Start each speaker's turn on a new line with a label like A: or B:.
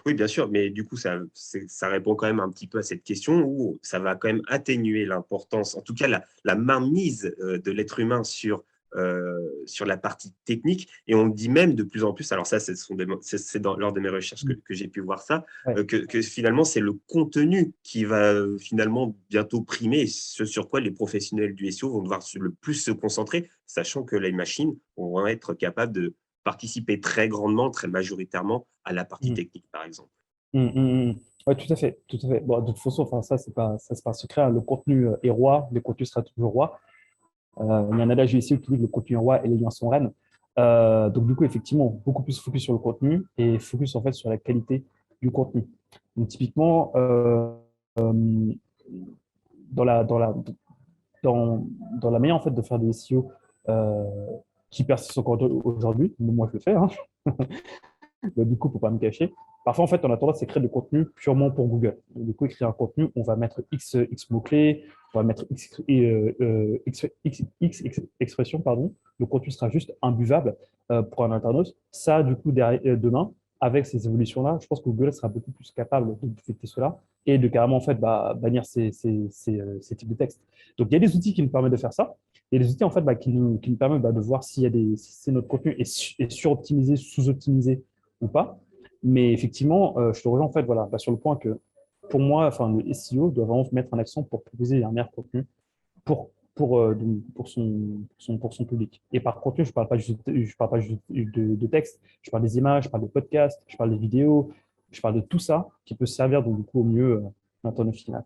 A: Oui, bien sûr, mais du coup, ça répond quand même un petit peu à cette question où ça va quand même atténuer l'importance, en tout cas la mainmise de l'être humain sur la partie technique. Et on dit même de plus en plus, alors ça, c'est lors de mes recherches
B: Mm.
A: que j'ai pu voir ça,
B: Ouais.
A: que finalement, c'est le contenu qui va finalement bientôt primer, et ce sur quoi les professionnels du SEO vont devoir le plus se concentrer, sachant que les machines vont être capables de participer très grandement, très majoritairement à la partie
B: Mm.
A: technique, par exemple.
B: Mm, mm, mm. Ouais, tout à fait, tout à fait. Bon, de toute façon, enfin, ça, c'est pas un secret, hein. Le contenu est roi, le contenu sera toujours roi. Il y a un adage ici qui dit que le contenu est roi et les liens sont reines. Donc, du coup, effectivement, beaucoup plus focus sur le contenu et focus en fait sur la qualité du contenu. Donc, typiquement, dans la, dans la, dans la manière en fait de faire des SEO euh, qui persistent encore aujourd'hui, moi je le fais, hein. Du coup, pour pas me cacher. Parfois, en fait, on a tendance à créer du contenu purement pour Google. Donc, du coup, écrire un contenu, on va mettre X mots-clés, on va mettre X expressions, pardon. Le contenu sera juste imbuvable pour un internaute. Ça, du coup, demain, avec ces évolutions-là, je pense que Google sera beaucoup plus capable de détecter cela et de carrément en fait, bannir ces types de textes. Donc, il y a des outils qui nous permettent de faire ça. Il y a des outils en fait, qui nous permettent de voir si notre contenu est suroptimisé, sous-optimisé ou pas. Mais effectivement, je te rejoins en fait, voilà, sur le point que pour moi, enfin, le SEO doit vraiment mettre un accent pour proposer un meilleur contenu donc, pour son public. Et par contenu, je parle pas juste de texte, je parle des images, je parle des podcasts, je parle des vidéos, je parle de tout ça qui peut servir donc, du coup au mieux l'internaute final.